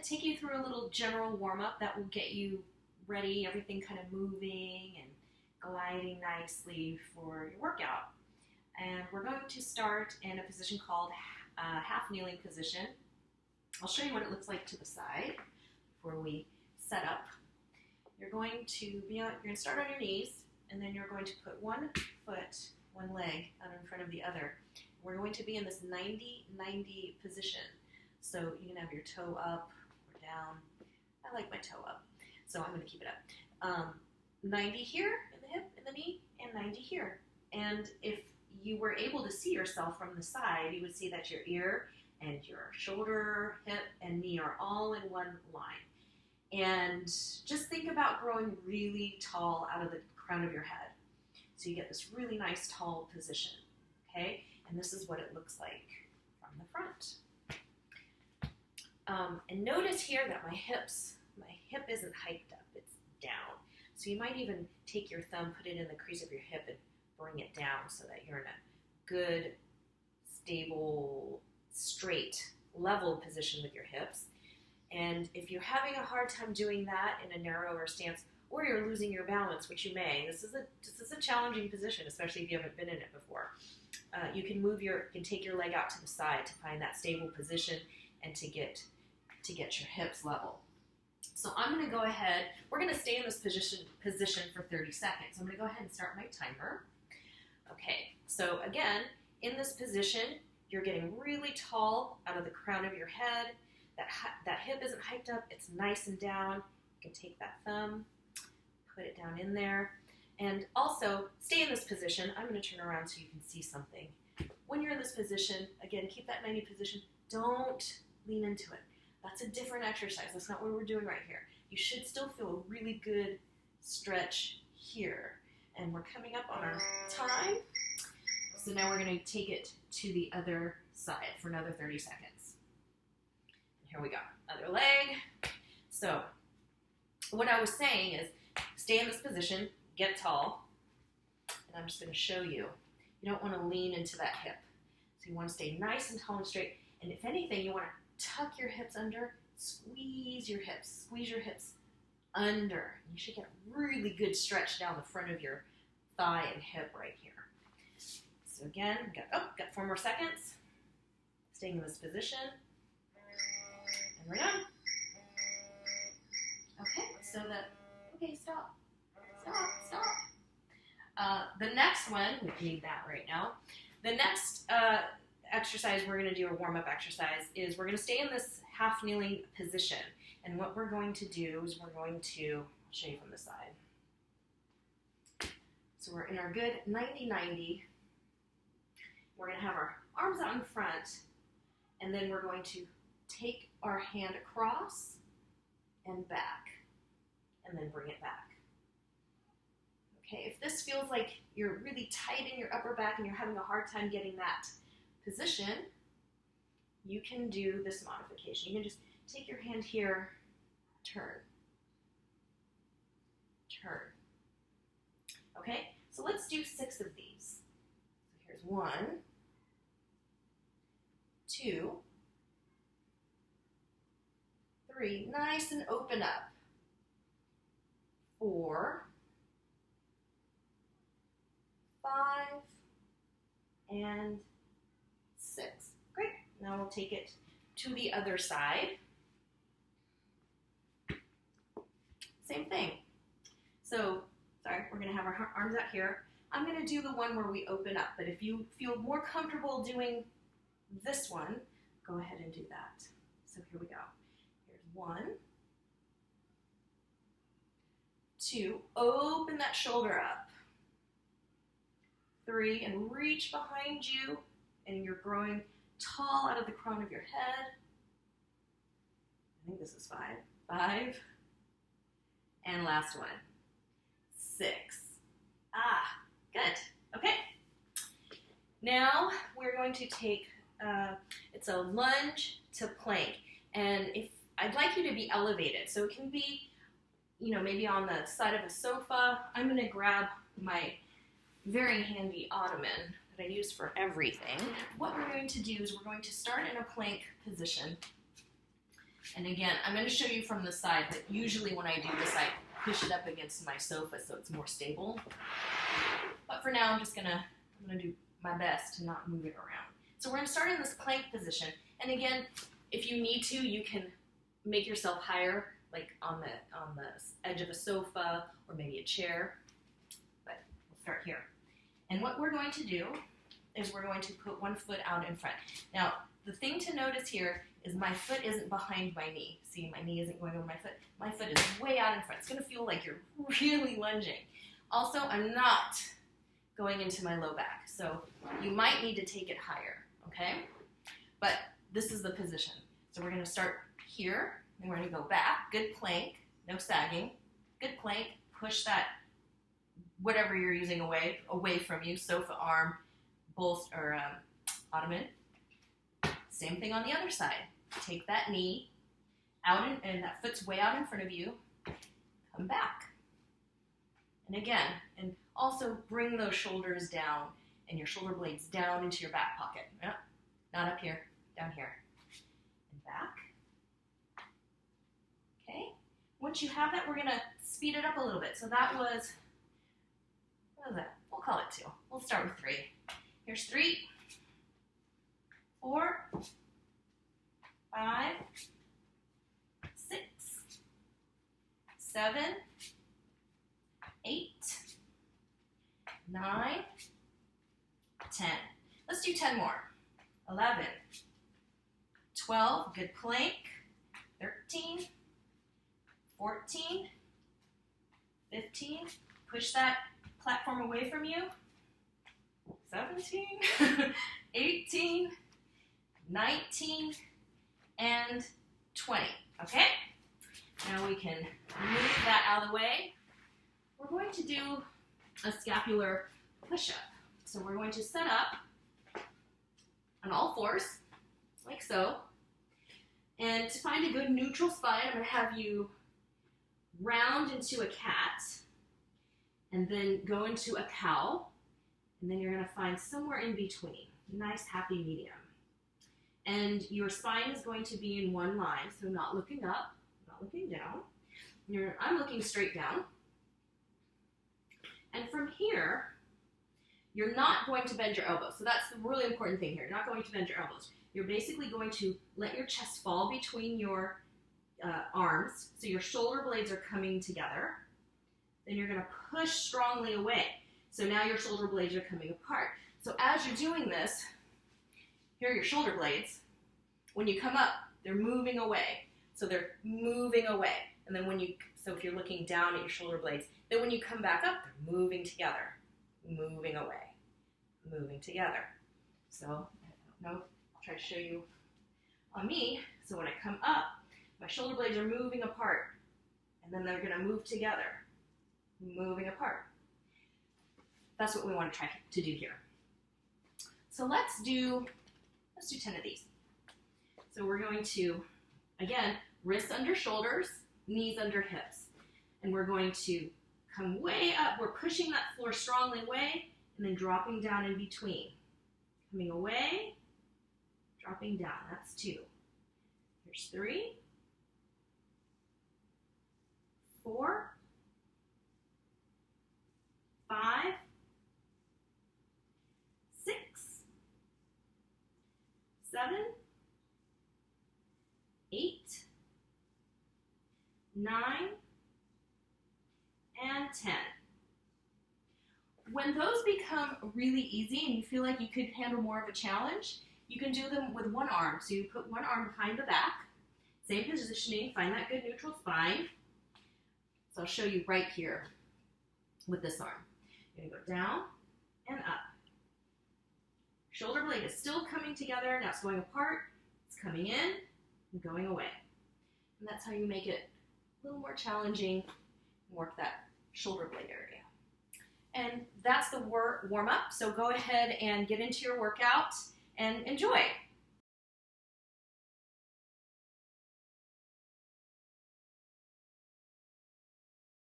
take you through a little general warm-up that will get you ready, everything kind of moving and gliding nicely for your workout. And we're going to start in a position called half kneeling position. I'll show you what it looks like to the side before we set up. You're going to start on your knees, and then you're going to put one foot, one leg out in front of the other. We're going to be in this 90-90 position. So you can have your toe up or down. I like my toe up, so I'm going to keep it up. 90 here in the hip, in the knee, and 90 here. And if you were able to see yourself from the side, you would see that your ear and your shoulder, hip, and knee are all in one line. And just think about growing really tall out of the crown of your head. So you get this really nice tall position, okay? And this is what it looks like from the front. And notice here that my hip isn't hiked up, it's down. So you might even take your thumb, put it in the crease of your hip, and bring it down so that you're in a good, stable, straight, level position with your hips. And if you're having a hard time doing that in a narrower stance, or you're losing your balance, which you may, this is a challenging position, especially if you haven't been in it before. You can take your leg out to the side to find that stable position and to get your hips level. So I'm going to go ahead. We're going to stay in this position for 30 seconds. I'm going to go ahead and start my timer. Okay. So again, in this position, you're getting really tall out of the crown of your head. That hip isn't hiked up. It's nice and down. You can take that thumb, put it down in there. And also, stay in this position. I'm going to turn around so you can see something. When you're in this position, again, keep that 90 position. Don't lean into it. That's a different exercise. That's not what we're doing right here. You should still feel a really good stretch here. And we're coming up on our time. So now we're going to take it to the other side for another 30 seconds. And here we go. Other leg. So what I was saying is stay in this position, get tall. And I'm just going to show you. You don't want to lean into that hip. So you want to stay nice and tall and straight. And if anything, you want to tuck your hips under, squeeze your hips under. You should get a really good stretch down the front of your thigh and hip right here. So again, got 4 more seconds. Staying in this position. And we're done. Okay, stop. The next one, we need that right now. The next exercise we're going to do, a warm-up exercise, is we're going to stay in this half kneeling position. And what we're going to do is I'll show you from the side. So we're in our good 90-90. We're going to have our arms out in front, and then we're going to take our hand across and back, and then bring it back. Okay, if this feels like you're really tight in your upper back and you're having a hard time getting that position, you can do this modification. You can just take your hand here, turn. Okay, so let's do 6 of these. So here's 1, 2, 3, nice and open up. 4, 5, and 6. Great. Now we'll take it to the other side. Same thing. So, we're going to have our arms out here. I'm going to do the one where we open up, but if you feel more comfortable doing this one, go ahead and do that. So here we go. Here's 1, 2, open that shoulder up. 3, and reach behind you, and you're growing tall out of the crown of your head. I think this is 5. 5. And last one. 6. Good. Okay. Now we're going to take, it's a lunge to plank. And I'd like you to be elevated. So it can be, maybe on the side of a sofa. I'm going to grab my very handy ottoman that I use for everything. What we're going to do is we're going to start in a plank position. And again, I'm going to show you from the side, but usually when I do this, I push it up against my sofa so it's more stable. But for now, I'm gonna do my best to not move it around. So we're gonna start in this plank position. And again, if you need to, you can make yourself higher, like on the edge of a sofa or maybe a chair. But we'll start here. And what we're going to do is we're going to put one foot out in front. Now, the thing to notice here is my foot isn't behind my knee. See, my knee isn't going over my foot. My foot is way out in front. It's gonna feel like you're really lunging. Also, I'm not going into my low back, so you might need to take it higher, okay? But this is the position. So we're gonna start here, and we're gonna go back, good plank, no sagging, good plank, push that, whatever you're using away from you, sofa arm, bolster, or ottoman. Same thing on the other side. Take that knee out, and that foot's way out in front of you, come back. And again, and also bring those shoulders down and your shoulder blades down into your back pocket. Yep. Not up here, down here. And back. Okay. Once you have that, we're going to speed it up a little bit. So that was, what was that? We'll call it 2. We'll start with 3. Here's 3, 4, 5, 6, 7, 8, 9, 10. Let's do 10 more. 11, 12, good plank, 13, 14, 15, push that platform away from you, 17, 18, 19, and 20, okay? Now we can move that out of the way. We're going to do a scapular push-up. So we're going to set up on all fours, like so. And to find a good neutral spine, I'm going to have you round into a cat, and then go into a cow, and then you're going to find somewhere in between, nice happy medium. And your spine is going to be in one line, so not looking up, not looking down. I'm looking straight down. And from here, you're not going to bend your elbows. So that's the really important thing here. You're not going to bend your elbows. You're basically going to let your chest fall between your arms, so your shoulder blades are coming together. Then you're going to push strongly away. So now your shoulder blades are coming apart. So as you're doing this, here are your shoulder blades. When you come up, they're moving away. So they're moving away. And then so if you're looking down at your shoulder blades, then when you come back up, they're moving together, moving away, moving together. So, I don't know, I'll try to show you on me. So when I come up, my shoulder blades are moving apart, and then they're gonna move together, moving apart. That's what we want to try to do here. So let's do 10 of these. So we're going to, again, wrists under shoulders, knees under hips. And we're going to come way up. We're pushing that floor strongly away, and then dropping down in between. Coming away, dropping down. That's 2. Here's 3, 4, 5, 6, 7, 8, 9, and 10. When those become really easy and you feel like you could handle more of a challenge, you can do them with one arm. So you put one arm behind the back, same positioning, find that good neutral spine. So I'll show you right here with this arm. You're gonna go down and up. Shoulder blade is still coming together, now it's going apart, it's coming in and going away. And that's how you make it a little more challenging and work that shoulder blade area. And that's the warm-up, so go ahead and get into your workout and enjoy.